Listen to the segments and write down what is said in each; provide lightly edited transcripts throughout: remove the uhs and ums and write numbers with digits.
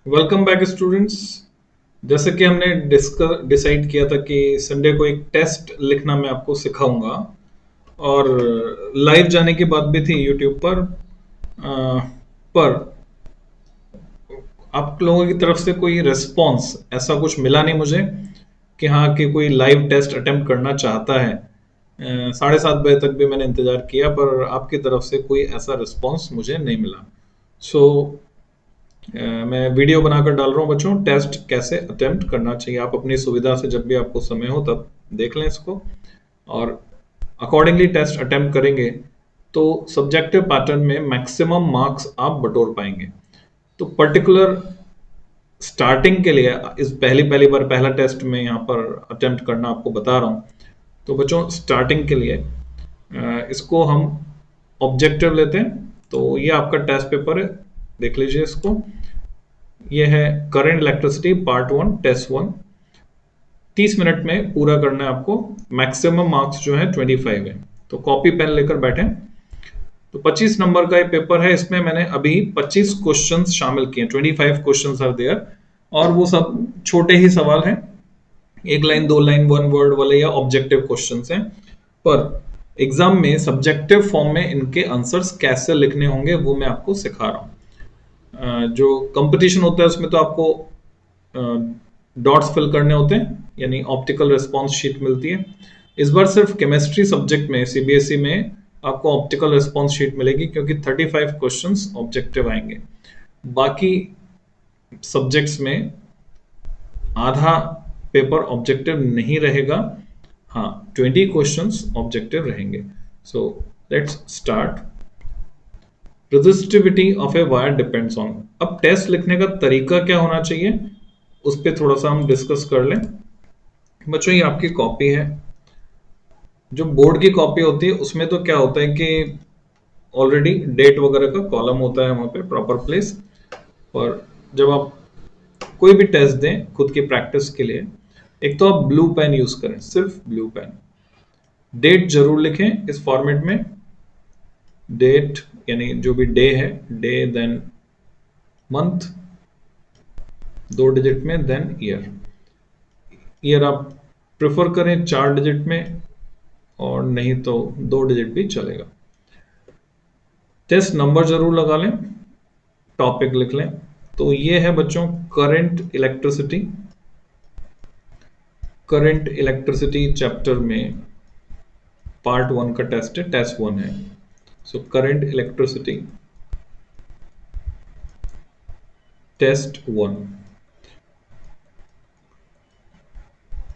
Welcome back students. जैसे कि हमने डिसाइड किया था कि संडे को एक टेस्ट लिखना मैं आपको सिखाऊंगा और लाइव जाने की बात भी थी यूट्यूब पर। पर आप लोगों की तरफ से कोई रिस्पॉन्स ऐसा कुछ मिला नहीं मुझे कि हाँ कि कोई लाइव टेस्ट अटेम्प्ट करना चाहता है। 7:30 बजे तक भी मैंने इंतजार किया पर आपकी तरफ से कोई ऐसा रिस्पॉन्स मुझे नहीं मिला। सो मैं वीडियो बनाकर डाल रहा हूँ बच्चों, टेस्ट कैसे अटेम्प्ट करना चाहिए। आप अपनी सुविधा से जब भी आपको समय हो तब देख लें इसको और अकॉर्डिंगली टेस्ट अटेम्प्ट करेंगे तो सब्जेक्टिव पैटर्न में मैक्सिमम मार्क्स आप बटोर पाएंगे। तो पर्टिकुलर स्टार्टिंग के लिए इस पहली पहली बार पहला टेस्ट में यहाँ पर अटेम्प्ट करना आपको बता रहा हूँ। तो बच्चों स्टार्टिंग के लिए इसको हम ऑब्जेक्टिव लेते हैं। तो ये आपका टेस्ट पेपर है, देख लीजिए इसको। ये है current electricity part 1 test 1। 30 minute में पूरा करना है आपको। मैक्सिमम मार्क्स जो है 25 है। तो कॉपी पेन लेकर बैठे। तो 25 नंबर का ये पेपर है, इसमें मैंने अभी 25 क्वेश्चंस शामिल किए हैं। 25 क्वेश्चंस आर देयर और वो सब छोटे ही सवाल हैं, एक लाइन दो लाइन वन वर्ड वाले या ऑब्जेक्टिव क्वेश्चंस हैं। पर एग्जाम में सब्जेक्टिव फॉर्म में इनके आंसर्स कैसे लिखने होंगे वो मैं आपको सिखा रहा हूँ। जो कंपटीशन होता है उसमें तो आपको डॉट्स फिल करने होते हैं, यानी ऑप्टिकल रिस्पॉन्स शीट मिलती है। इस बार सिर्फ केमिस्ट्री सब्जेक्ट में सीबीएसई में आपको ऑप्टिकल रिस्पॉन्स शीट मिलेगी क्योंकि 35 क्वेश्चंस ऑब्जेक्टिव आएंगे। बाकी सब्जेक्ट्स में आधा पेपर ऑब्जेक्टिव नहीं रहेगा। हाँ, 20 क्वेश्चंस ऑब्जेक्टिव रहेंगे। So let's start. Resistivity of a wire depends on. अब टेस्ट लिखने का तरीका क्या होना चाहिए उस पर थोड़ा सा हम डिस्कस कर लें। बच्चों ये आपकी कॉपी है। जो बोर्ड की कॉपी होती है उसमें तो क्या होता है कि ऑलरेडी डेट वगैरह का कॉलम होता है वहां पे प्रॉपर प्लेस। पर जब आप कोई भी टेस्ट दें खुद की प्रैक्टिस के लिए, एक तो आप ब्लू पेन यूज करें, सिर्फ ब्लू पेन। डेट जरूर लिखें इस फॉर्मेट में। डेट यानी जो भी डे है, डे देन मंथ 2 डिजिट में, देन ईयर। ईयर आप प्रेफर करें 4 डिजिट में और नहीं तो 2 डिजिट भी चलेगा। टेस्ट नंबर जरूर लगा लें, टॉपिक लिख लें। तो ये है बच्चों current electricity. Current electricity chapter में पार्ट 1 का टेस्ट है, टेस्ट 1 है। So current electricity test 1।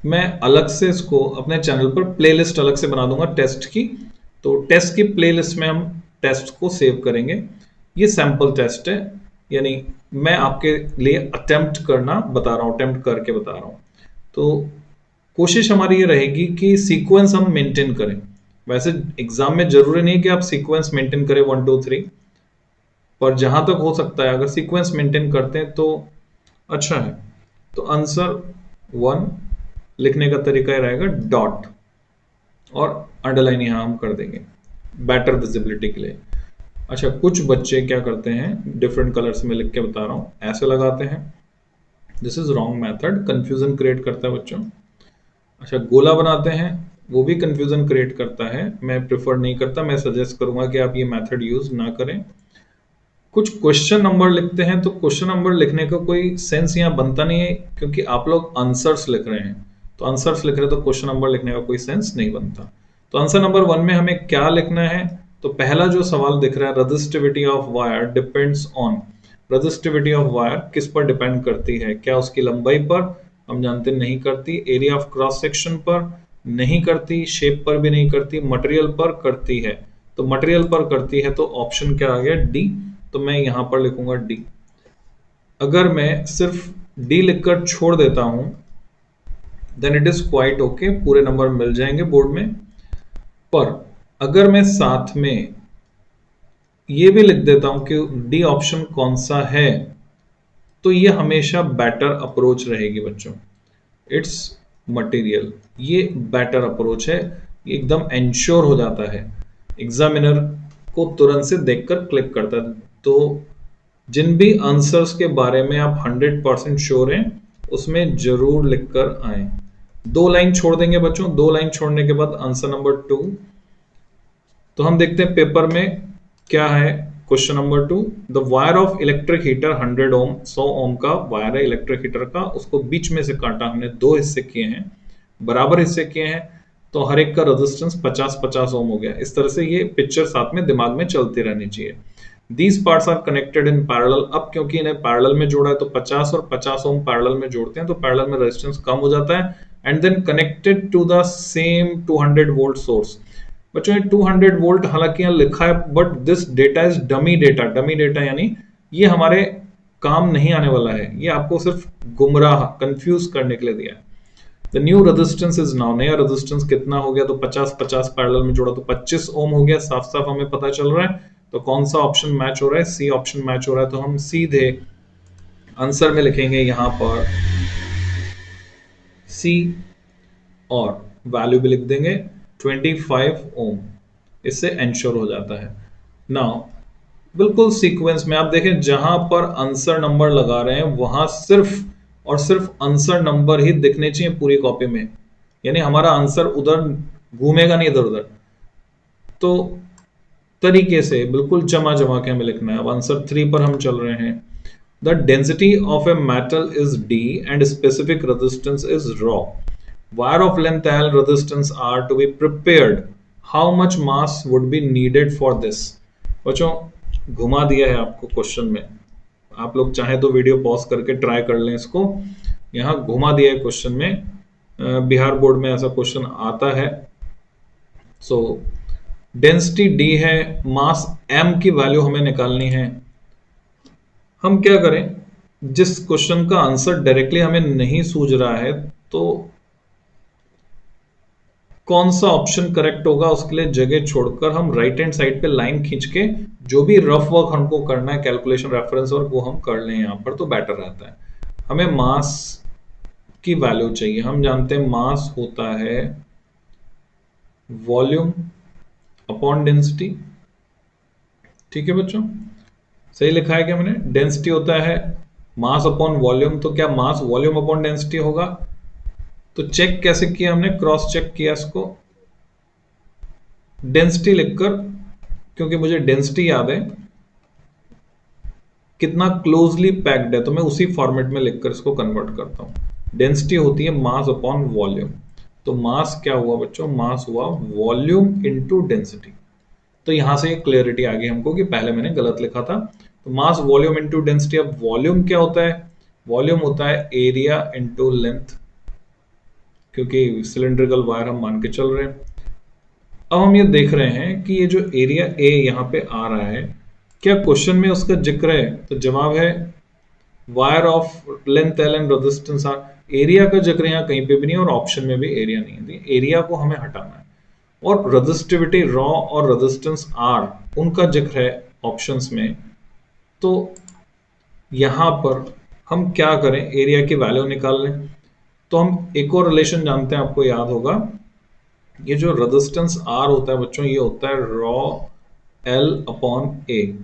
मैं अलग से इसको अपने चैनल पर प्लेलिस्ट अलग से बना दूंगा टेस्ट की। तो टेस्ट की प्लेलिस्ट में हम टेस्ट को सेव करेंगे। ये सैंपल टेस्ट है, यानी मैं आपके लिए अटेम्प्ट करना बता रहा हूँ, अटेम्प्ट करके बता रहा हूँ। तो कोशिश हमारी ये रहेगी कि सीक्वेंस हम मेंटेन करें। वैसे एग्जाम में जरूरी नहीं कि आप सीक्वेंस मेंटेन करें 1 2 3, पर जहां तक हो सकता है अगर सीक्वेंस मेंटेन करते हैं तो अच्छा है। तो आंसर 1 लिखने का तरीका ये रहेगा डॉट और अंडरलाइन यहां हम कर देंगे बेटर विजिबिलिटी के लिए। अच्छा, कुछ बच्चे क्या करते हैं, डिफरेंट कलर्स में लिख के बता रहा हूं, ऐसे लगाते हैं। This is wrong method, confusion create करता है बच्चों। अच्छा, गोला बनाते हैं, वो भी कंफ्यूजन क्रिएट करता है, मैं प्रेफर नहीं करता। मैं सजेस्ट करूंगा कि आप ये मेथड यूज ना करें। कुछ क्वेश्चन नंबर लिखते हैं, तो क्वेश्चन नंबर लिखने का कोई सेंस यहाँ बनता नहीं है क्योंकि आप लोग आंसर्स लिख रहे हैं। तो आंसर्स लिख रहे हैं तो क्वेश्चन नंबर लिखने का कोई सेंस नहीं बनता। तो आंसर नंबर 1 में हमें क्या लिखना है? तो पहला जो सवाल दिख रहा है, resistivity of wire depends on. Resistivity of wire किस पर डिपेंड करती है? क्या उसकी लंबाई पर? हम जानते नहीं करती। एरिया ऑफ क्रॉस सेक्शन पर? नहीं करती। शेप पर भी नहीं करती। मटेरियल पर करती है। तो मटेरियल पर करती है तो ऑप्शन क्या आ गया? डी। तो मैं यहां पर लिखूंगा डी। अगर मैं सिर्फ डी लिखकर छोड़ देता हूं then it is quite okay, पूरे नंबर मिल जाएंगे बोर्ड में। पर अगर मैं साथ में ये भी लिख देता हूं कि डी ऑप्शन कौन सा है, तो ये हमेशा बेटर अप्रोच रहेगी बच्चों। इट्स मटेरियल, ये बेटर अप्रोच है, ये एकदम एंश्योर हो जाता है, एग्जामिनर को तुरंत से देखकर क्लिक करता है। तो जिन भी आंसर्स के बारे में आप 100% श्योर हैं उसमें जरूर लिखकर आए। 2 लाइन छोड़ देंगे बच्चों। 2 लाइन छोड़ने के बाद आंसर नंबर 2। तो हम देखते हैं पेपर में क्या है। Question number 2, the wire of electric heater 100 ओम, 100 ओम का वायर है इलेक्ट्रिक हीटर का, उसको बीच में से काटा हमने, 2 हिस्से किए हैं, बराबर हिस्से किए हैं, तो हर एक का रेजिस्टेंस 50-50 ओम हो गया। इस तरह से ये पिक्चर साथ में दिमाग में चलती रहनी चाहिए। These parts are connected in parallel. अब क्योंकि इन्हें पैरेलल में जोड़ा है तो 50 और 50 ओम पैरेलल में जोड़ते हैं तो पैरेलल में रेजिस्टेंस कम हो जाता है। And then connected to the same 200 volt source. बच्चों ये 200 वोल्ट हालांकि यहाँ लिखा है but this data is dummy data. Dummy data यानी ये हमारे काम नहीं आने वाला है, ये आपको सिर्फ गुमराह कंफ्यूज करने के लिए दिया है। The new resistance is now, नया रेजिस्टेंस कितना हो गया, तो 50-50 पैरेलल में जोड़ा तो 25 ओम हो गया। साफ साफ हमें पता चल रहा है। तो कौन सा ऑप्शन मैच हो रहा है, सी ऑप्शन मैच हो रहा है। तो हम सीधे आंसर में लिखेंगे यहां पर सी और वैल्यू भी लिख देंगे 25 ओम। इससे एंश्योर हो जाता है। नाउ बिल्कुल सीक्वेंस में आप देखें जहां पर आंसर नंबर लगा रहे हैं वहां सिर्फ और सिर्फ आंसर नंबर ही दिखने चाहिए पूरी कॉपी में, यानी हमारा आंसर उधर घूमेगा नहीं इधर उधर। तो तरीके से बिल्कुल जमा जमा के हमें लिखना है। अब आंसर 3 पर हम चल रहे हैं। The density of a metal is D and specific resistance is raw. Wire of length L, resistance R to be prepared. How much mass would be needed for this? बच्चों घुमा दिया है आपको क्वेश्चन में। आप लोग चाहे तो वीडियो पॉज करके ट्राई कर लें इसको। यहाँ घुमा दिया है क्वेश्चन में। बिहार बोर्ड में ऐसा क्वेश्चन आता है। सो डेंसिटी D है, मास M की वैल्यू हमें निकालनी है। हम क्या करें, जिस क्वेश्चन का आंसर डायरेक्टली हमें नहीं सूझ रहा है तो कौन सा ऑप्शन करेक्ट होगा उसके लिए जगह छोड़कर हम राइट हैंड साइड पे लाइन खींच के जो भी रफ वर्क हमको करना है, कैलकुलेशन रेफरेंस वर्क, वो हम कर लें यहाँ पर तो बेटर रहता है। हमें मास की वैल्यू चाहिए। हम जानते हैं मास होता है वॉल्यूम अपॉन डेंसिटी। ठीक है बच्चों, सही लिखा है क्या मैंने? डेंसिटी होता है मास अपॉन वॉल्यूम, तो क्या मास वॉल्यूम अपॉन डेंसिटी होगा? तो चेक कैसे किया हमने, क्रॉस चेक किया इसको डेंसिटी लिखकर, क्योंकि मुझे डेंसिटी याद है कितना क्लोजली पैक्ड है, तो मैं उसी फॉर्मेट में लिखकर इसको कन्वर्ट करता हूं। डेंसिटी होती है मास अपॉन वॉल्यूम। तो मास क्या हुआ बच्चों, मास हुआ वॉल्यूम इनटू डेंसिटी। तो यहां से क्लियरिटी आ गई हमको कि पहले मैंने गलत लिखा था। तो मास वॉल्यूम इनटू डेंसिटी। अब वॉल्यूम क्या होता है, वॉल्यूम होता है एरिया इनटू लेंथ, क्योंकि सिलेंड्रिकल वायर हम मान के चल रहे हैं। अब हम ये देख रहे हैं कि ये जो एरिया ए यहाँ पे आ रहा है, क्या क्वेश्चन में उसका जिक्र है? तो जवाब है wire of length L and resistance R. Area का जिक्र यहाँ कहीं पे भी नहीं और ऑप्शन में भी एरिया नहीं है। एरिया को हमें हटाना है। और रेजिस्टिविटी रॉ और रेजिस्टेंस आर, उनका जिक्र है ऑप्शंस में। तो यहां पर हम क्या करें, एरिया की वैल्यू निकाल लें। तो हम एक और रिलेशन जानते हैं, आपको याद होगा, ये जो रेजिस्टेंस आर होता है बच्चों, ये होता है रॉ एल अपॉन ए।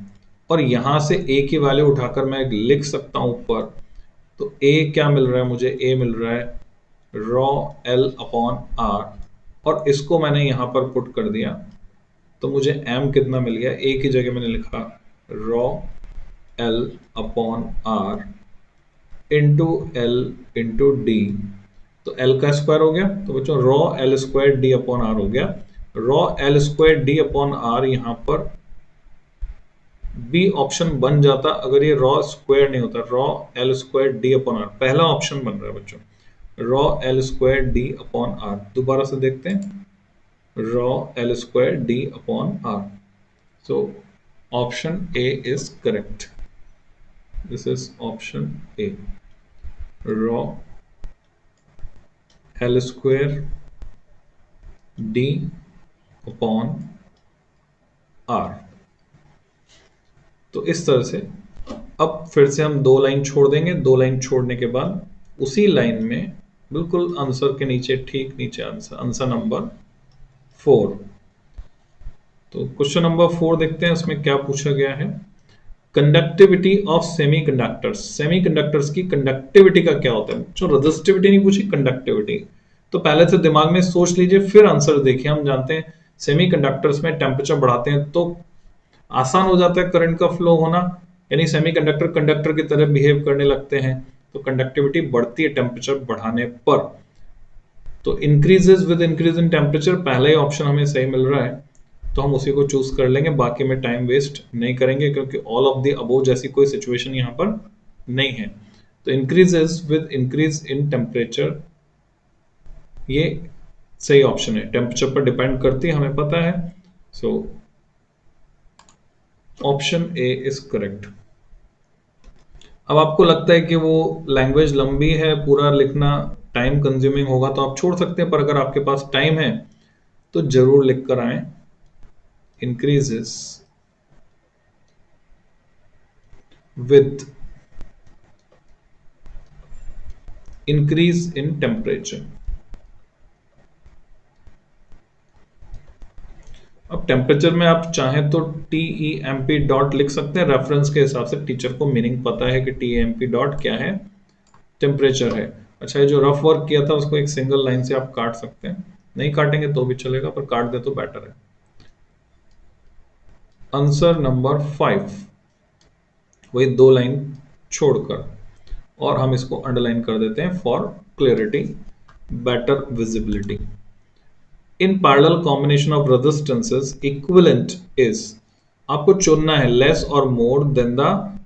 और यहां से ए की वैल्यू उठाकर मैं लिख सकता हूं ऊपर। तो ए क्या मिल रहा है मुझे, ए मिल रहा है रॉ एल अपॉन आर, और इसको मैंने यहां पर पुट कर दिया तो मुझे एम कितना मिल गया, ए की जगह मैंने लिखा rho L upon R into L into D. तो एल का स्क्वायर हो गया, तो बच्चों rho L square D upon R हो गया। Rho L square D upon R यहां पर बी ऑप्शन बन जाता अगर ये रॉ स्क्वायर नहीं होता। Rho L square D upon R पहला ऑप्शन बन रहा है बच्चों, rho L square D upon R. दोबारा से देखते हैं, rho L square D upon R. So option A is correct. This is option A, rho L square D upon R. तो इस तरह से अब फिर से हम 2 लाइन छोड़ देंगे। 2 लाइन छोड़ने के बाद उसी लाइन में बिल्कुल आंसर के नीचे, ठीक नीचे आंसर नंबर 4। तो क्वेश्चन नंबर 4 देखते हैं इसमें क्या पूछा गया है। कंडक्टिविटी ऑफ सेमीकंडक्टर्स, सेमीकंडक्टर्स की कंडक्टिविटी का क्या होता है। जो रजिस्टिविटी नहीं पूछी, कंडक्टिविटी। तो पहले से दिमाग में सोच लीजिए, फिर आंसर देखिए। हम जानते हैं सेमीकंडक्टर्स में टेम्परेचर बढ़ाते हैं तो आसान हो जाता है करंट का फ्लो होना, यानी सेमीकंडक्टर कंडक्टर की तरह बिहेव करने लगते हैं, तो कंडक्टिविटी बढ़ती है टेम्परेचर बढ़ाने पर। तो increases with increase in temperature, पहला ही ऑप्शन हमें सही मिल रहा है, तो हम उसी को चूज कर लेंगे। बाकी में टाइम वेस्ट नहीं करेंगे क्योंकि ऑल ऑफ द अबोव जैसी कोई सिचुएशन यहाँ पर नहीं है। तो increases with increase in temperature, ये सही ऑप्शन है। टेम्परेचर पर डिपेंड करती है, हमें पता है। सो ऑप्शन ए इज करेक्ट। अब आपको लगता है कि वो लैंग्वेज लंबी है, पूरा लिखना टाइम कंज्यूमिंग होगा, तो आप छोड़ सकते हैं, पर अगर आपके पास टाइम है तो जरूर लिख कर आए। Increases with increase in temperature. अब टेम्परेचर में आप चाहें तो TEMP डॉट लिख सकते हैं, रेफरेंस के हिसाब से टीचर को मीनिंग पता है कि TEMP डॉट क्या है, टेम्परेचर है। अच्छा, ये जो रफ वर्क किया था उसको एक सिंगल लाइन से आप काट सकते हैं, नहीं काटेंगे तो भी चलेगा, पर काट दे तो बेटर है। आंसर नंबर 5, वही 2 लाइन छोड़कर, और हम इसको अंडरलाइन कर देते हैं for clarity, better visibility. In parallel combination of resistances equivalent is, आपको चुनना है लेस और more than the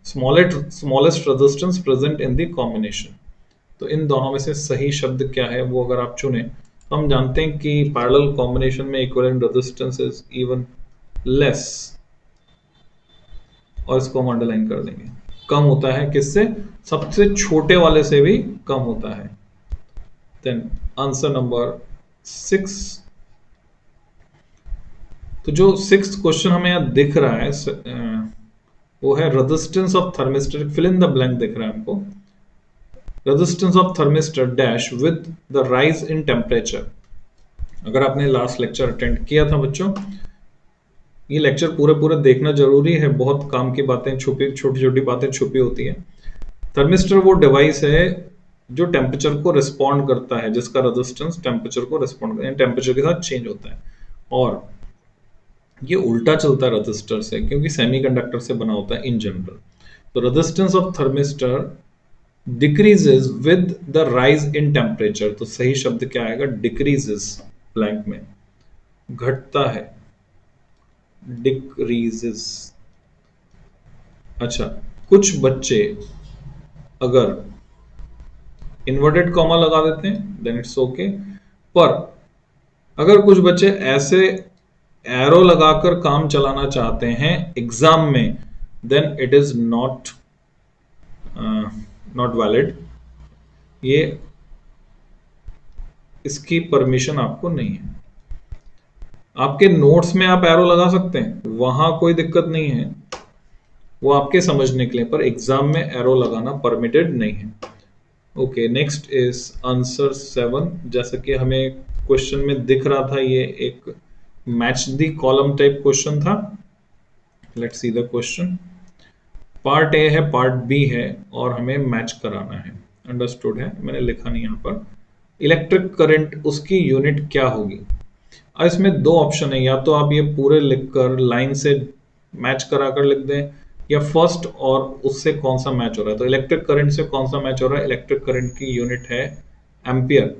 smallest resistance present in the combination. तो इन दोनों में से सही शब्द क्या है वो अगर आप चुने, तो हम जानते हैं कि पैरेलल कॉम्बिनेशन में equivalent resistance is even less, और इसको हम अंडरलाइन कर देंगे। कम होता है किससे, सबसे छोटे वाले से भी कम होता है। Then answer number 6। तो जो 6th क्वेश्चन हमें यहां दिख रहा है वो है resistance of thermistor, fill in the blank दिख रहा है हमको। Resistance of thermistor dash with the rise in temperature. अगर आपने लास्ट लेक्चर अटेंड किया था बच्चों, ये लेक्चर पूरे पूरे देखना जरूरी है, बहुत काम की बातें छुपी, छोटी छोटी बातें छुपी होती है। थर्मिस्टर वो डिवाइस है जो टेम्परेचर को रिस्पॉन्ड करता है, जिसका रेजिस्टेंस टेम्परेचर को रिस्पॉन्ड टेम्परेचर के साथ चेंज होता है, और ये उल्टा चलता है रजिस्टर से, क्योंकि सेमीकंडक्टर से बना होता है इन जनरल। तो resistance of thermistor decreases with the rise in temperature, तो सही शब्द क्या आएगा, डिक्रीजेस, ब्लैंक में घटता है, डिक्रीजेस। अच्छा, कुछ बच्चे अगर इन्वर्टेड कॉमा लगा देते हैं देन इट्स ओके, पर अगर कुछ बच्चे ऐसे एरो लगाकर काम चलाना चाहते हैं एग्जाम में, then it is not valid. ये इसकी परमिशन आपको नहीं है। आपके नोट्स में आप एरो लगा सकते हैं, वहां कोई दिक्कत नहीं है, वो आपके समझने के लिए, पर एग्जाम में एरो लगाना परमिटेड नहीं है। Okay, next is answer 7। जैसा कि हमें क्वेश्चन में दिख रहा था, ये एक match the column type question था। Let's see the question. Part A है, पार्ट बी है, और हमें मैच कराना है। अंडरस्टूड है, मैंने लिखा नहीं यहाँ पर। इलेक्ट्रिक करंट, उसकी यूनिट क्या होगी। अब इसमें 2 ऑप्शन है, या तो आप ये पूरे लिखकर लाइन से मैच करा कर लिख दें, या फर्स्ट और उससे कौन सा मैच हो रहा है। तो इलेक्ट्रिक करंट से कौन सा मैच हो रहा है, इलेक्ट्रिक करंट की यूनिट है एम्पियर,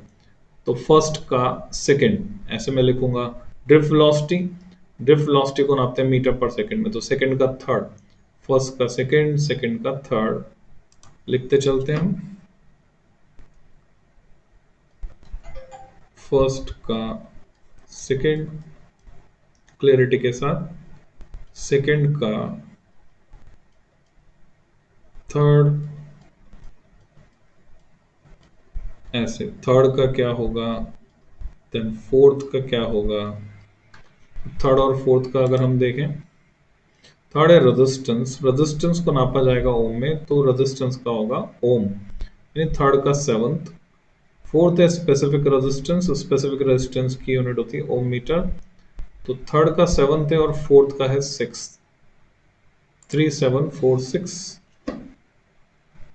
तो फर्स्ट का सेकंड, ऐसे मैं लिखूंगा। ड्रिफ्ट वेलोसिटी को नापते हैं मीटर पर सेकंड में, तो सेकंड का थर्ड, फर्स्ट का सेकंड, सेकंड का थर्ड, लिखते चलते हैं हम। फर्स्ट का सेकंड क्लियरिटी के साथ, सेकंड का थर्ड, ऐसे थर्ड का क्या होगा, देन फोर्थ का क्या होगा। थर्ड और फोर्थ का अगर हम देखें, थर्ड है रेजिस्टेंस, रेजिस्टेंस को नापा जाएगा ओम में, तो रेजिस्टेंस का होगा ओम, यानी थर्ड का 7th। फोर्थ है स्पेसिफिक रेजिस्टेंस, स्पेसिफिक रेजिस्टेंस की यूनिट होती है ओम मीटर, तो थर्ड का 7th है और फोर्थ का है 6th। 3746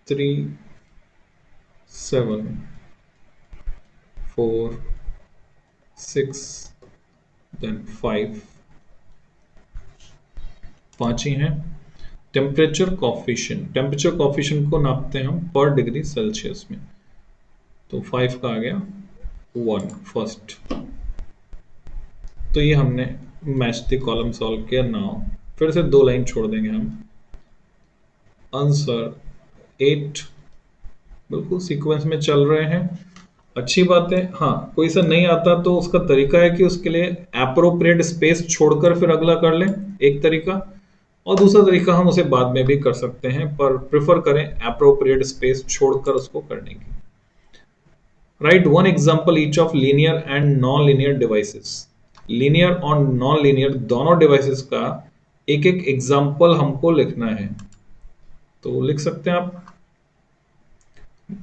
3746 देन 5 5 ही हैं। टेम्परेचर कॉफिशिएंट को नापते हैं हम पर डिग्री सेल्सियस में, तो 5 का आ गया 1 फर्स्ट। तो ये हमने मैच द कॉलम सॉल्व किया। नाउ फिर से 2 लाइन छोड़ देंगे हम। आंसर 8 बिल्कुल सीक्वेंस में चल रहे हैं, अच्छी बात है। हाँ, कोई सा नहीं आता तो उसका तरीका है कि उसके लिए एप्रोप्रिएट स्पेस छोड़कर फिर अगला कर लें, एक तरीका। और दूसरा तरीका हम उसे बाद में भी कर सकते हैं, पर प्रेफर करें एप्रोप्रिएट स्पेस छोड़कर उसको करने की। Right one example each of linear and non linear devices. Linear और नॉन लीनियर दोनों डिवाइसेस का एक एक एग्जांपल हमको लिखना है। तो लिख सकते हैं आप।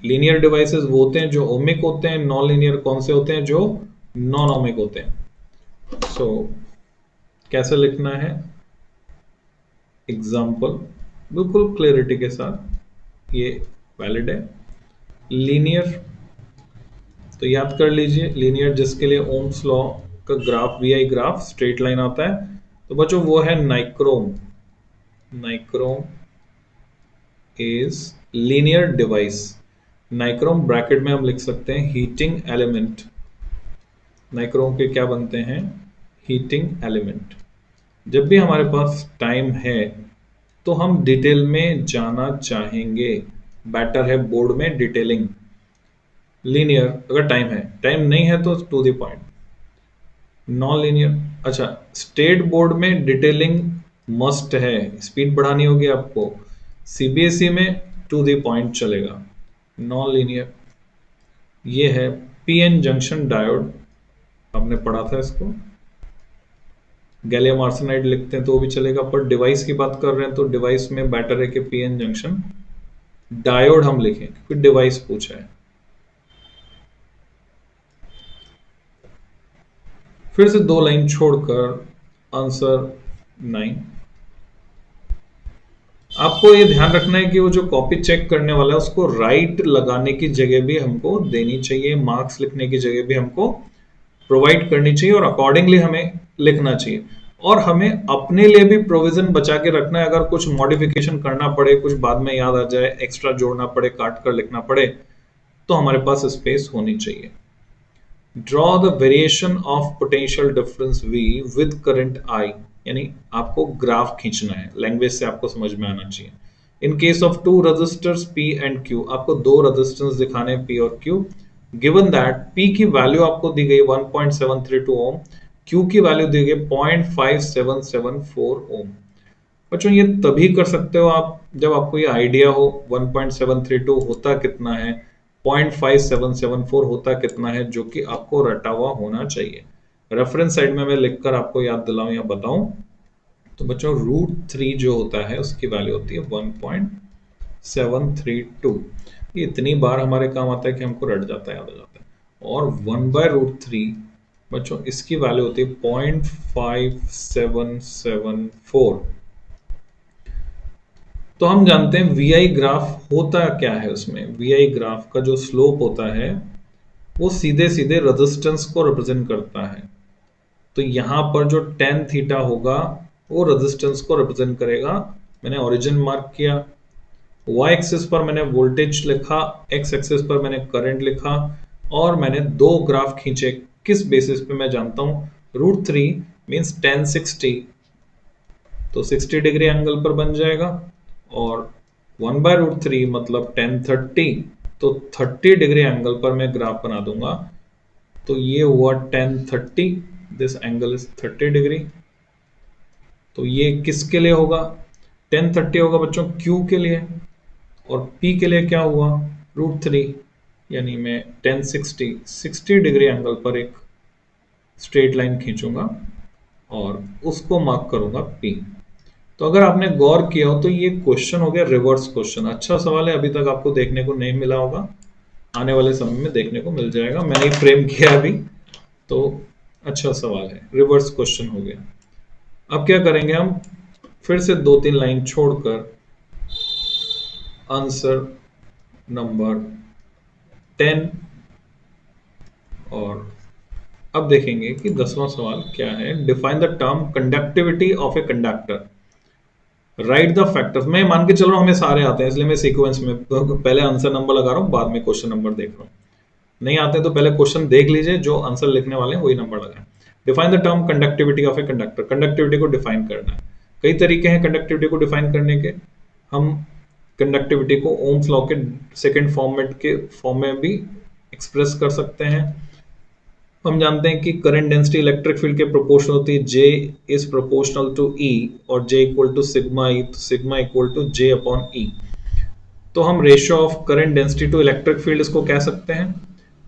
लीनियर डिवाइसेस वो होते हैं जो ओमिक होते हैं, नॉन लीनियर कौन से होते हैं, जो नॉन ओमिक होते हैं। सो कैसे लिखना है एग्जांपल, बिल्कुल क्लैरिटी के साथ, ये वैलिड है। लीनियर तो याद कर लीजिए, लीनियर जिसके लिए ओम्स लॉ का graph VI graph straight line आता है, तो बच्चों वो है nichrome. Nichrome is linear device. Nichrome bracket में हम लिख सकते हैं हीटिंग एलिमेंट। नाइक्रोम के क्या बनते हैं, हीटिंग एलिमेंट। जब भी हमारे पास टाइम है तो हम डिटेल में जाना चाहेंगे, बेटर है बोर्ड में डिटेलिंग। लीनियर अगर टाइम है, टाइम नहीं है तो to the point. Non linear, अच्छा स्टेट बोर्ड में डिटेलिंग मस्ट है, स्पीड बढ़ानी होगी आपको। सीबीएसई में टू द पॉइंट चलेगा। नॉन लीनियर ये है पीएन जंक्शन डायोड, आपने पढ़ा था इसको। गैलियम आर्सेनाइड लिखते हैं तो भी चलेगा, पर डिवाइस की बात कर रहे हैं तो डिवाइस में बेटर है कि पीएन जंक्शन डायोड हम लिखें, क्योंकि डिवाइस पूछा है। फिर से 2 लाइन छोड़कर आंसर 9। आपको ये ध्यान रखना है कि वो जो कॉपी चेक करने वाला है उसको राइट लगाने की जगह भी हमको देनी चाहिए, मार्क्स लिखने की जगह भी हमको प्रोवाइड करनी चाहिए और अकॉर्डिंगली हमें लिखना चाहिए। और हमें अपने लिए भी प्रोविजन बचा के रखना है, अगर कुछ मॉडिफिकेशन करना पड़े, कुछ बाद में याद आ जाए, एक्स्ट्रा जोड़ना पड़े, काट कर लिखना पड़े, तो हमारे पास स्पेस होनी चाहिए। Draw the variation of potential difference V with current I, यानी आपको ग्राफ खींचना है, लैंग्वेज से आपको समझ में आना चाहिए। In case of 2 registers P and Q, आपको 2 रजिस्टेंस दिखाने हैं P और Q। गिवन दैट P की वैल्यू आपको दी गई 1.732 ओम, Q की वैल्यू दी गई 0.5774 ओम। बच्चों ये तभी कर सकते हो आप जब आपको ये आइडिया हो 1.732 होता कितना है, 0.5774 होता कितना है, जो कि आपको रटा हुआ होना चाहिए। रेफरेंस साइड में मैं लिखकर आपको याद दिलाऊं या बताऊं तो बच्चों √3 जो होता है उसकी वैल्यू होती है 1.732। ये इतनी बार हमारे काम आता है कि हमको रट जाता है, याद हो जाता है। और 1/√3 बच्चों इसकी वैल्यू होती है 0.5774। तो हम जानते हैं वीआई ग्राफ होता क्या है, उसमें वीआई ग्राफ का जो स्लोप होता है वो सीधे सीधे रेजिस्टेंस को रिप्रेजेंट करता है। तो यहां पर जो tan थीटा होगा वो रेजिस्टेंस को रिप्रेजेंट करेगा। मैंने ओरिजिन मार्क किया, y एक्सिस पर मैंने वोल्टेज लिखा, x एक्सिस पर मैंने करंट लिखा, और मैंने 2 ग्राफ खींचे। किस बेसिस पे मैं जानता हूं, √3 मींस tan 60, तो 60 डिग्री एंगल पर बन जाएगा, और 1/√3 मतलब tan 30, तो 30 डिग्री एंगल पर मैं ग्राफ बना दूंगा। तो ये हुआ tan 30, this angle is 30 degree. तो ये किसके लिए होगा, tan 30 होगा बच्चों Q के लिए, और P के लिए क्या हुआ √3, यानी मैं tan 60 डिग्री एंगल पर एक स्ट्रेट लाइन खींचूंगा और उसको मार्क करूंगा P। तो अगर आपने गौर किया हो तो ये क्वेश्चन हो गया रिवर्स क्वेश्चन। अच्छा सवाल है, अभी तक आपको देखने को नहीं मिला होगा, आने वाले समय में देखने को मिल जाएगा। मैंने फ्रेम किया अभी, तो अच्छा सवाल है, रिवर्स क्वेश्चन हो गया। अब क्या करेंगे हम, फिर से 2-3 लाइन छोड़कर आंसर नंबर 10। और अब देखेंगे कि 10वां सवाल क्या है। Define the term conductivity of a conductor, right the factors. मैं मान के चल रहा हूं हमें सारे आते हैं, इसलिए मैं सीक्वेंस में पहले आंसर नंबर लगा रहा हूं, बाद में क्वेश्चन नंबर देख रहा हूं। नहीं आते तो पहले क्वेश्चन देख लीजिए, जो आंसर लिखने वाले हैं वही नंबर लगाएं। Define the term conductivity of a conductor, conductivity को डिफाइन करना है। कई तरीके हैं कंडक्टिविटी को डिफाइन करने के। हम कंडक्टिविटी को ओम्स लॉ के सेकेंड फॉर्म में भी एक्सप्रेस कर सकते हैं। हम जानते हैं कि करंट डेंसिटी इलेक्ट्रिक फील्ड के प्रोपोर्शनल होती है, J is proportional to E और J equal to sigma E, तो sigma equal to J upon E। तो हम ratio of current density to electric field इसको कह सकते हैं,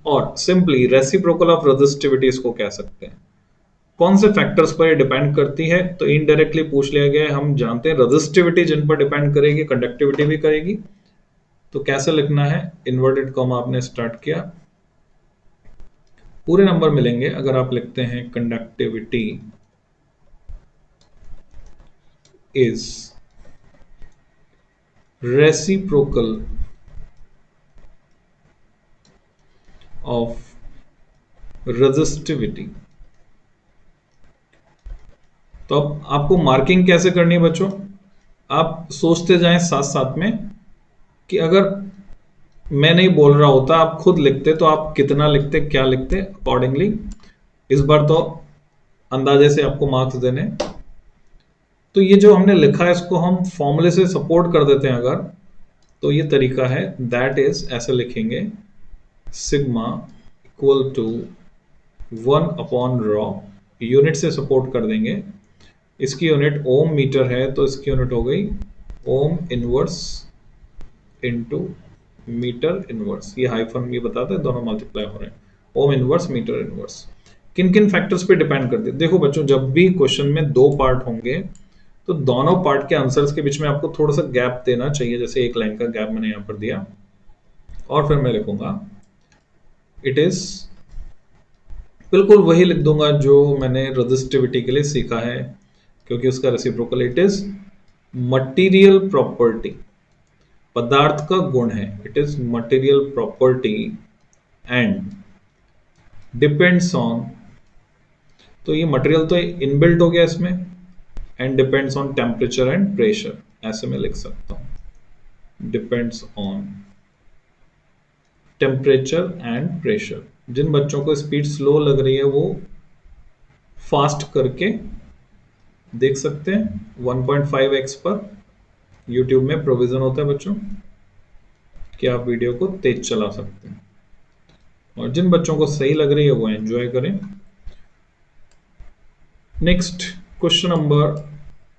और सिंपली रेसिप्रोकल ऑफ रेजिस्टिविटी इसको कह सकते हैं। कौन से फैक्टर्स पर ये डिपेंड करती है, तो इनडायरेक्टली पूछ लिया गया है। हम जानते हैं रेजिस्टिविटी जिन पर डिपेंड करेगी, कंडक्टिविटी भी करेगी। तो कैसे लिखना है, इन्वर्टेड कॉमा आपने स्टार्ट किया, पूरे नंबर मिलेंगे अगर आप लिखते हैं conductivity is reciprocal of resistivity. तो अब आपको मार्किंग कैसे करनी है बच्चों, आप सोचते जाएं साथ साथ में कि अगर मैं नहीं बोल रहा होता, आप खुद लिखते, तो आप कितना लिखते, क्या लिखते, अकॉर्डिंगली इस बार तो अंदाजे से आपको मार्क्स देने। तो ये जो हमने लिखा है इसको हम फॉर्मूले से सपोर्ट कर देते हैं अगर, तो ये तरीका है, दैट इज ऐसे लिखेंगे, sigma equal to 1 upon rho, unit से सपोर्ट कर देंगे। इसकी यूनिट ओम मीटर है, तो इसकी यूनिट हो गई ohm inverse into metre inverse. ये हाइफन भी बताता है, दोनों मल्टीप्लाई हो रहे हैं, ओम इनवर्स मीटर इनवर्स। किन किन फैक्टर्स पे डिपेंड करते हैं, देखो बच्चों, जब भी क्वेश्चन में 2 पार्ट होंगे तो दोनों पार्ट के आंसर्स के बीच में आपको थोड़ा सा गैप देना चाहिए, जैसे 1 लाइन का गैप मैंने यहां पर दिया, और फिर मैं लिखूंगा इट इज, बिल्कुल वही लिख दूंगा जो मैंने रेजिस्टिविटी के लिए सीखा है, क्योंकि उसका reciprocal it is material property, पदार्थ का गुण है, it is material property and depends on, तो ये मटेरियल तो इनबिल्ट हो गया इसमें, and depends on temperature and pressure, ऐसे मैं लिख सकता हूं, depends on temperature and pressure. जिन बच्चों को स्पीड स्लो लग रही है वो फास्ट करके देख सकते हैं, 1.5x पर YouTube में प्रोविजन होता है बच्चों कि आप वीडियो को तेज चला सकते हैं, और जिन बच्चों को सही लग रही है वो एंजॉय करें। नेक्स्ट क्वेश्चन नंबर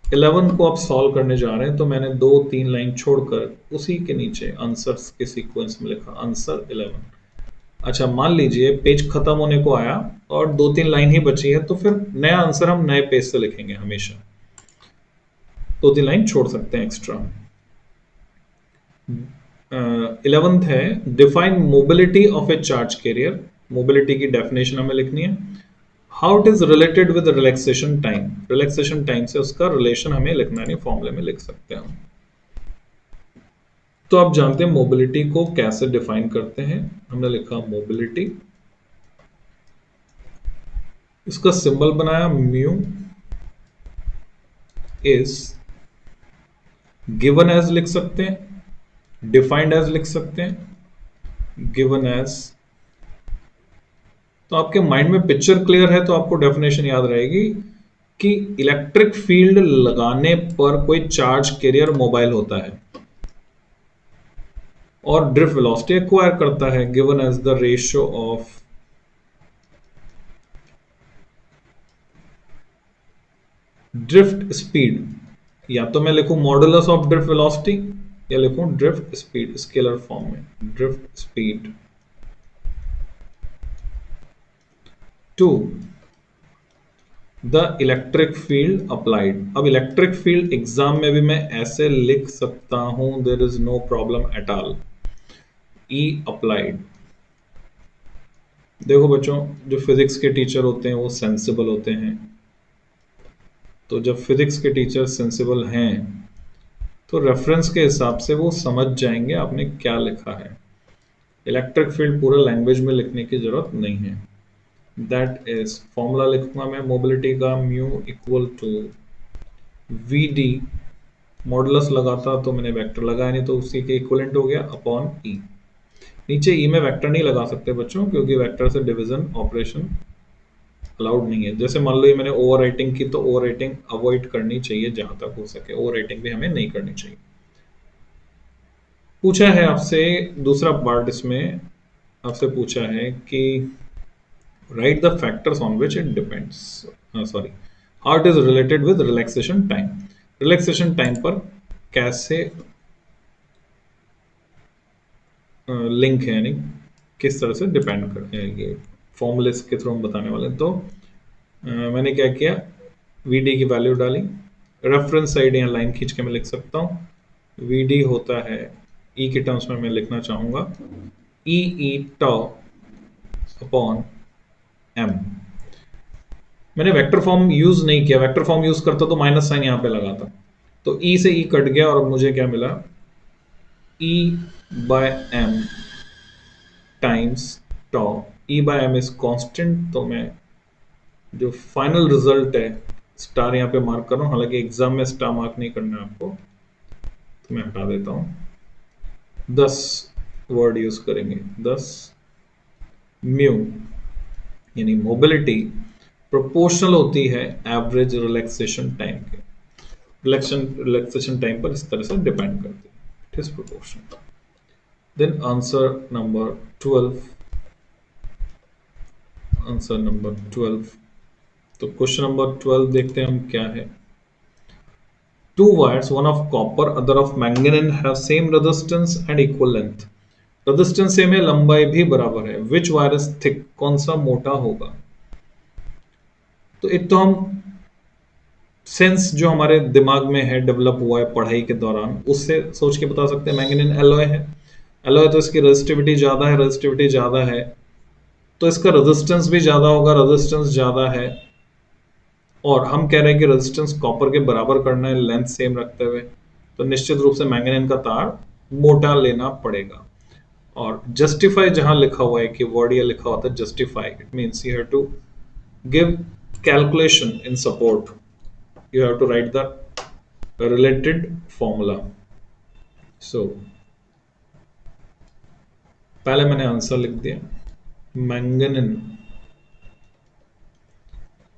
11 को आप सॉल्व करने जा रहे हैं, तो मैंने 2-3 लाइन छोड़कर उसी के नीचे आंसर्स के सीक्वेंस में लिखा आंसर 11। अच्छा, मान लीजिए पेज खत्म होने को आया और 2-3 लाइन ही बची है, तो फिर नया आंसर हम नए पेज से लिखेंगे हमेशा, 2-3 लाइन छोड़ सकते हैं एक्स्ट्रा। 11th है, define mobility of A charge carrier. Mobility की डेफिनेशन हमें लिखनी है। How it is related with relaxation time, relaxation time से उसका रिलेशन हमें लिखना नहीं, फॉर्मूले में लिख सकते हैं हम। तो आप जानते हैं मोबिलिटी को कैसे डिफाइन करते हैं, हमने लिखा मोबिलिटी, इसका सिंबल बनाया म्यू इज गिवन एज लिख सकते हैं, डिफाइंड एज लिख सकते हैं, गिवन एज। तो आपके माइंड में पिक्चर क्लियर है तो आपको डेफिनेशन याद रहेगी कि इलेक्ट्रिक फील्ड लगाने पर कोई चार्ज कैरियर मोबाइल होता है और ड्रिफ्ट वेलोसिटी एक्वायर करता है, given as the ratio of drift speed, या तो मैं लिखूं मॉडुलस ऑफ ड्रिफ्ट वेलोसिटी या लिखूं ड्रिफ्ट स्पीड स्केलर फॉर्म में, drift speed to the electric field applied. अब इलेक्ट्रिक फील्ड एग्जाम में भी मैं ऐसे लिख सकता हूं, there is no problem at all, E applied. देखो बच्चों, जो फिजिक्स के टीचर होते हैं वो सेंसिबल होते हैं, तो जब फिजिक्स के टीचर सेंसिबल हैं तो रेफरेंस के हिसाब से वो समझ जाएंगे आपने क्या लिखा है। इलेक्ट्रिक फील्ड पूरा लैंग्वेज में लिखने की जरूरत नहीं है। दैट इज फॉर्मूला लिखूंगा मैं मोबिलिटी का, mu equal to V D, modulus लगाता तो मैंने वेक्टर लगाया नहीं तो उसी के इक्विवेलेंट हो गया अपॉन ई। नीचे ई में वेक्टर नहीं लगा सकते बच्चों, क्योंकि वेक्टर से डिवीजन ऑपरेशन अलाउड नहीं है। जैसे मान लो ये मैंने ओवर राइटिंग की, तो ओवर राइटिंग अवॉइड करनी चाहिए जहां तक हो सके, ओवर राइटिंग भी हमें नहीं करनी चाहिए। पूछा है आपसे दूसरा पार्ट, इसमें आपसे पूछा है कि right the factors on which it depends, sorry, how it is related with relaxation time. Relaxation time पर कैसे लिंक है, यानी किस तरह से डिपेंड करते हैं, ये फॉर्मूलेस के थ्रू हम बताने वाले हैं। तो मैंने क्या किया, वी डी की वैल्यू डाली, रेफरेंस साइड यहाँ लाइन खींच के मैं लिख सकता हूँ। वी डी होता है ई के टर्म्स में मैं लिखना चाहूंगा ई ई टॉ अपॉन एम। मैंने वेक्टर फॉर्म यूज नहीं किया, वेक्टर फॉर्म यूज करता तो माइनस साइन यहाँ पे लगाता, तो ई से ई कट गया और मुझे क्या मिला, E by M times tau. E by M is constant, तो मैं जो फाइनल रिजल्ट है स्टार यहाँ पे मार्क कर रहा हूँ, हालांकि एग्जाम में स्टार मार्क नहीं करना है आपको, तो मैं हटा देता हूँ। 10 वर्ड यूज करेंगे, 10 म्यू यानी मोबिलिटी प्रोपोर्शनल होती है एवरेज रिलैक्सेशन टाइम के। रिलैक्सेशन टाइम पर इस तरह से डिपेंड करती है, it is proportional. Then answer number 12, answer number 12, तो क्वेश्चन नंबर 12 देखते हैं हम क्या है। Two wires, one of copper, other of manganese, have same resistance and equal length. Resistance same है, लंबाई भी बराबर है। विच वायर इज थिक, कौन सा मोटा होगा। तो एक तो हम सेंस जो हमारे दिमाग में है, डेवलप हुआ है पढ़ाई के दौरान, उससे सोच के बता सकते हैं मैंगनीज एलॉय है। एलॉय तो इसकी रेजिस्टिविटी ज्यादा है, रेजिस्टिविटी ज्यादा है तो इसका रेजिस्टेंस भी ज्यादा होगा, रेजिस्टेंस ज्यादा है। और हम कह रहे हैं कि रेजिस्टेंस कॉपर के बराबर करना है लेंथ सेम रखते हुए, तो निश्चित रूप से मैंगनीज का तार मोटा लेना पड़ेगा। और जस्टिफाई जहां लिखा हुआ है कि वर्ड ये लिखा हुआ था justify, it means you have to give calculation in support, you have to write the related formula. So पहले मैंने आंसर लिख दिया, manganese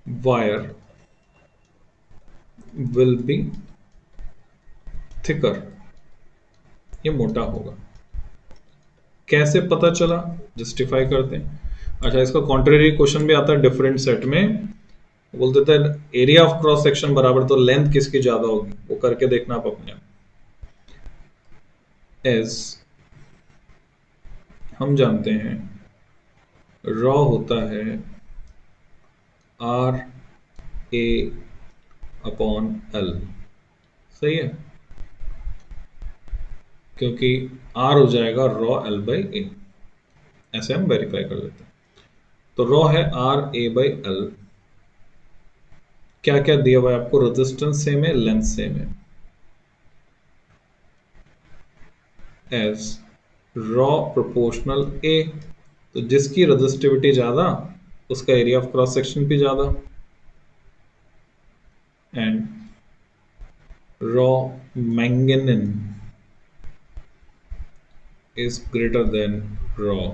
wire will be thicker, ये मोटा होगा। कैसे पता चला, जस्टिफाई करते हैं। अच्छा, इसका कॉन्ट्रेरी क्वेश्चन भी आता है डिफरेंट सेट में, बोल देता है एरिया ऑफ क्रॉस सेक्शन बराबर तो लेंथ किसकी ज्यादा होगी, वो करके देखना आप अपने आप। एज हम जानते हैं रॉ होता है आर ए अपॉन एल, सही है, क्योंकि आर हो जाएगा रॉ एल बाई ए, ऐसे हम वेरीफाई कर लेते हैं। तो रॉ है आर ए बाई एल, क्या क्या दिया हुआ है आपको, रेजिस्टेंस सेम है, लेंथ सेम है। एज रॉ प्रोपोर्शनल ए, तो जिसकी रेजिस्टिविटी ज्यादा उसका एरिया ऑफ क्रॉस सेक्शन भी ज्यादा, and raw manganese is greater than raw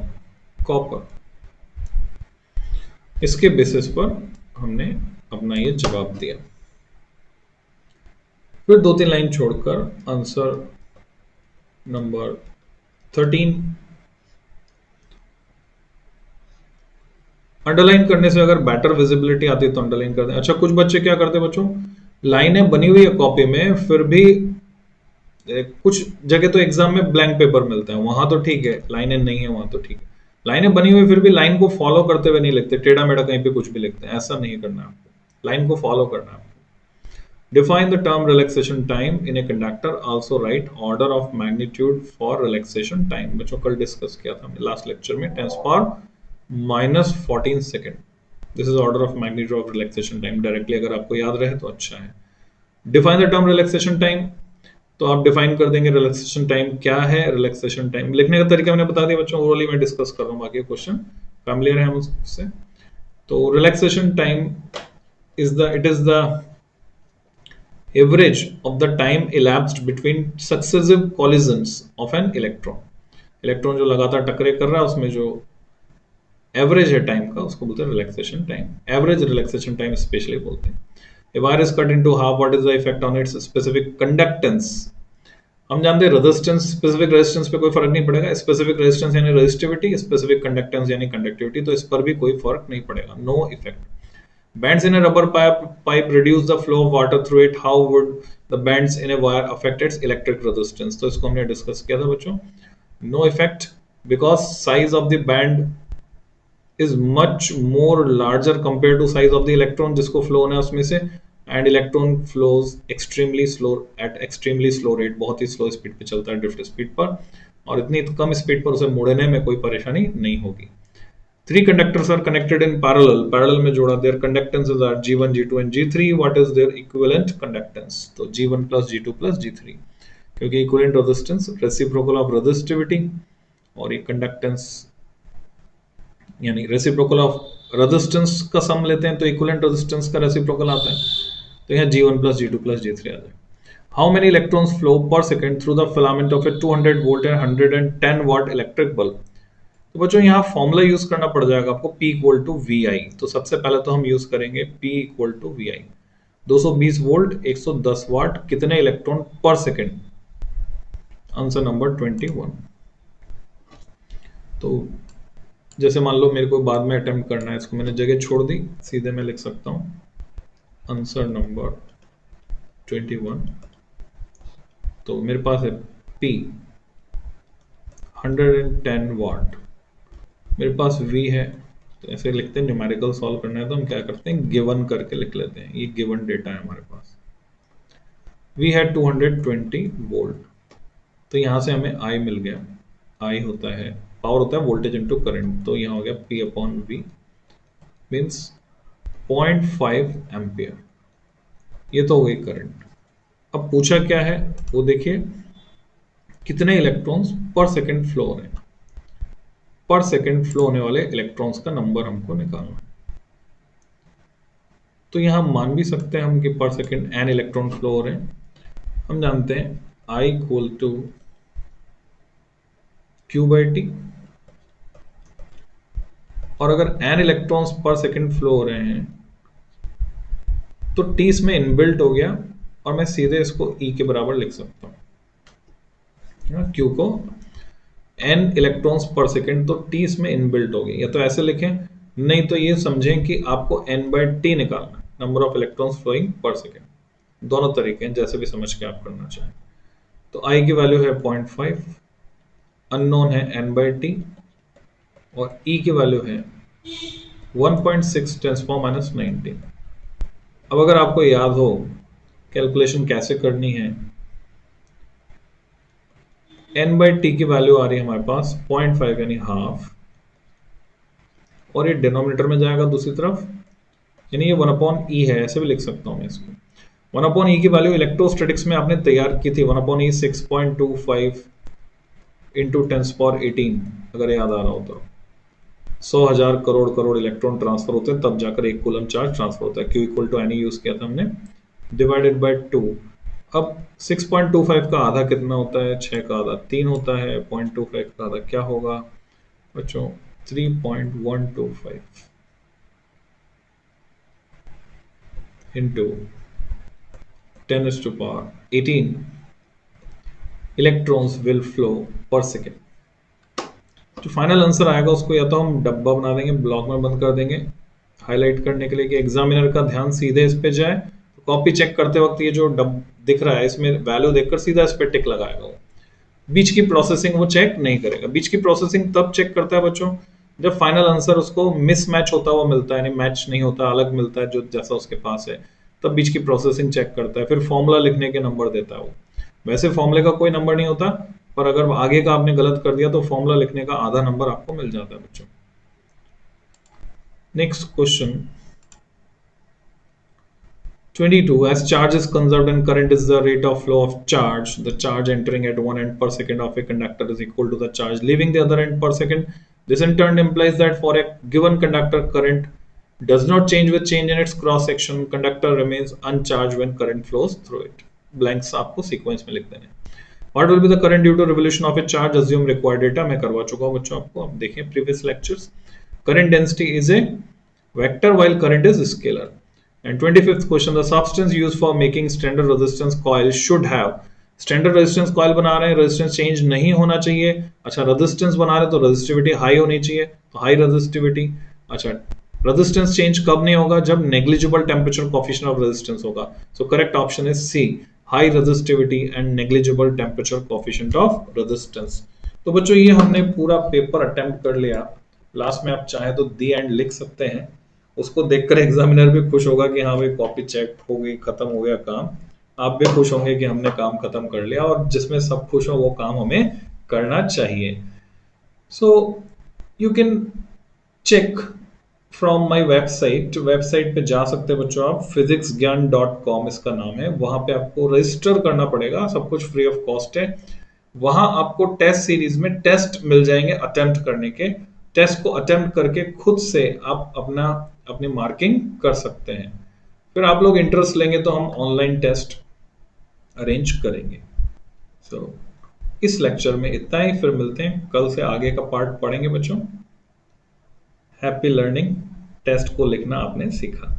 copper। इसके बेसिस पर हमने अपना ये जवाब दिया। फिर 2-3 लाइन छोड़कर आंसर नंबर 13, अंडरलाइन करने से अगर बेटर विजिबिलिटी आती है तो अंडरलाइन कर दें। अच्छा, कुछ बच्चे क्या करते हैं बच्चों, लाइनें बनी हुई है कॉपी में, फिर भी कुछ जगह तो एग्जाम में ब्लैंक पेपर मिलता है, वहां तो ठीक है, लाइनें नहीं है वहां तो ठीक है, लाइनें बनी हुई फिर भी लाइन को फॉलो करते हुए नहीं लिखते, टेढ़ा मेढ़ा कहीं पे कुछ भी लिखते हैं, ऐसा नहीं करना आपको, लाइन को फॉलो करना है। Define the term relaxation time in a conductor, also right order of magnitude for relaxation time. बच्चों कल डिस्कस किया था हमने लास्ट लेक्चर में, 10⁻⁻14 second. This is order of magnitude of relaxation time. Directly अगर आपको याद रहे तो अच्छा है। Define the term relaxation time, तो आप डिफाइन कर देंगे रिलैक्सेशन टाइम क्या है। रिलैक्सेशन टाइम लिखने का तरीका मैंने बता दिया बच्चों, ओरली मैं डिस्कस कर रहा हूँ, बाकी क्वेश्चन फैमिलियर है हम उससे। तो relaxation time it is the average of the time elapsed between successive collisions of an electron। Electron जो लगातार टकरे कर रहा है उसमें जो एवरेज है टाइम का उसको बोलते हैं relaxation time. Average relaxation time specially बोलते हैं। A wire is cut into half, what is the effect on its specific conductance? हम जानते हैं रेजिस्टेंस, स्पेसिफिक रेजिस्टेंस पे कोई फर्क नहीं पड़ेगा। स्पेसिफिक रेजिस्टेंस यानी रेजिस्टिविटी, स्पेसिफिक कंडक्टेंस यानी कंडक्टिविटी, तो इस पर भी कोई फर्क नहीं पड़ेगा, no effect. Bands in a rubber pipe reduce the flow of water through it. How would the bands in a wire affect its electric resistance? तो इसको हमने डिस्कस किया था बच्चों। No effect because size of the band is much more larger compared to size of the electron जिसको flow होना है उसमें से, and electron flows extremely slow at extremely slow rate, बहुत ही slow speed पे चलता है, drift speed पर, और इतनी कम speed पर उसे मोड़ने में कोई परेशानी नहीं होगी। Three conductors are connected in parallel, parallel में जोड़ा, their conductances are G1, G2 and G3. What is their equivalent conductance? तो G1 plus G2 plus G3, क्योंकि equivalent resistance reciprocal of resistivity, और ये conductance यानी reciprocal of resistance का सम लेते हैं तो equivalent resistance का reciprocal आता है, तो यहाँ G1 plus G2 plus G3 आ जाए। How many electrons flow per second through the filament of a 200 volt and 110 watt electric bulb? तो बच्चों यहाँ फॉर्मूला यूज करना पड़ जाएगा आपको, P equal to V I. तो सबसे पहले तो हम यूज करेंगे P equal to V I. 220 volt 110 watt, कितने इलेक्ट्रॉन पर सेकेंड? Answer number 21। तो जैसे मान लो मेरे को बाद में अटेम्प्ट करना है, इसको मैंने जगह छोड़ दी, सीधे मैं लिख सकता हूं आंसर नंबर 21। तो मेरे पास है P 110 वाट, मेरे पास V है, तो ऐसे लिखते हैं। न्यूमेरिकल सॉल्व करना है तो हम क्या करते हैं, गिवन करके लिख लेते हैं, ये गिवन डेटा है हमारे पास। V है 220 वोल्ट, तो यहाँ से हमें I मिल गया। I होता है पावर, होता है वोल्टेज इनटू करंट, तो यहाँ हो गया P upon V means 0.5 ampere. ये तो हो गई करंट। अब पूछा क्या है वो देखिए, कितने इलेक्ट्रॉन्स पर सेकेंड फ्लो हो रहे हैं। पर सेकेंड फ्लो होने वाले इलेक्ट्रॉन्स का नंबर हमको निकालना है। तो यहां मान भी सकते हैं हम कि पर सेकेंड n इलेक्ट्रॉन फ्लो हो रहे हैं। हम जानते हैं I equal to Q by टी, और अगर n electrons per second flow हो रहे हैं तो t इसमें इनबिल्ट हो गया, और मैं सीधे इसको E के बराबर लिख सकता हूं। Q को n इलेक्ट्रॉन्स पर सेकेंड, तो t इसमें इनबिल्ट हो गई, या तो ऐसे लिखें, नहीं तो ये समझें कि आपको n बाई टी निकालना है, number of electrons flowing per second. दोनों तरीके हैं, जैसे भी समझ के आप करना चाहें। तो I की वैल्यू है 0.5, अननोन है n बाई टी, और E की वैल्यू है 1.6 10⁻⁻19। अब अगर आपको याद हो कैलकुलेशन कैसे करनी है, n बाई टी की वैल्यू आ रही है हमारे पास 0.5 यानी हाफ, और ये डिनोमिनेटर में जाएगा दूसरी तरफ, यानी ये 1/e है, ऐसे भी लिख सकता हूं मैं इसको। 1/e की वैल्यू इलेक्ट्रोस्टैटिक्स में आपने तैयार की थी, 1/e 6.25 इंटू 10⁻18, अगर याद आ रहा हो तो। 100,000 करोड़ करोड़ इलेक्ट्रॉन ट्रांसफर होते हैं तब जाकर एक कूलम चार्ज ट्रांसफर होता है। Q equal to N use किया था हमने, डिवाइडेड बाय 2। अब 6.25 का आधा कितना होता है, 6 का आधा 3 होता है, 0.25 का आधा क्या होगा बच्चों, 3.125 इंटू 10⁻18 इलेक्ट्रॉन्स विल फ्लो पर सेकेंड। जो फाइनल आंसर आएगा उसको या तो हम डब्बा बना देंगे, ब्लॉक में बंद कर देंगे हाईलाइट करने के लिए कि एग्जामिनर का ध्यान सीधे इस पे जाए। तो कॉपी चेक करते वक्त ये जो डब दिख रहा है इसमें वैल्यू देखकर सीधा इस पे टिक लगाएगा वो, बीच की प्रोसेसिंग वो चेक नहीं करेगा। बीच की प्रोसेसिंग तब चेक करता है बच्चों जब फाइनल आंसर उसको मिसमैच होता हुआ मिलता है, यानी मैच नहीं होता, अलग मिलता है जो जैसा उसके पास है, तब बीच की प्रोसेसिंग चेक करता है, फिर फॉर्मूला लिखने के नंबर देता है वो। वैसे फॉर्मूले का कोई नंबर नहीं होता, पर अगर आगे का आपने गलत कर दिया तो फॉर्मूला लिखने का आधा नंबर आपको मिल जाता है बच्चों। Next question 22. As charge is conserved and current is the rate of flow of charge, the charge entering at one end per second of a conductor is equal to the charge leaving the other end per second. This in turn implies that for a given conductor, current does not change with change in its cross section. Conductor remains uncharged when current flows through it. Blanks आपको sequence में लिख देने. What will be the current due to revolution of a charge? Assume required data. मैं करवा चुका हूँ बच्चों आपको. आप देखें previous lectures. Current density is a vector while current is scalar. And 25th question, the substance used for making standard resistance coil should have standard resistance coil बना रहे हैं, रेजिस्टेंस चेंज नहीं होना चाहिए. अच्छा, रेजिस्टेंस बना रहे हैं तो रेजिस्टिविटी हाई होनी चाहिए, तो हाई रेजिस्टिविटी. अच्छा, रेजिस्टेंस चेंज कब नहीं होगा? जब negligible temperature coefficient of resistance होगा. So correct option is C, high resistivity and negligible temperature coefficient of resistance. तो बच्चों ये हमने पूरा पेपर अटेम्प्ट कर लिया. लास्ट में आप चाहे तो दी एंड लिख सकते हैं, उसको देखकर एग्जामिनर भी खुश होगा कि हाँ भाई कॉपी चेक हो गई, खत्म हो गया काम. आप भी खुश होंगे कि हमने काम खत्म कर लिया, और जिसमें सब खुश हो वो काम हमें करना चाहिए. So you can check from my website. Website पे जा सकते हैं बच्चों आप, physicsgyan.com इसका नाम है. वहां पे आपको रजिस्टर करना पड़ेगा, सब कुछ फ्री ऑफ कॉस्ट है. वहां आपको टेस्ट सीरीज में टेस्ट मिल जाएंगे अटेम्प्ट करने के. टेस्ट को अटेम्प्ट करके खुद से आप अपनी मार्किंग कर सकते हैं. फिर आप लोग इंटरेस्ट लेंगे तो हम ऑनलाइन टेस्ट अरेंज करेंगे. सो इस लेक्चर में इतना ही, फिर मिलते हैं कल से आगे का पार्ट पढ़ेंगे बच्चों. Happy learning. टेस्ट को लिखना आपने सीखा.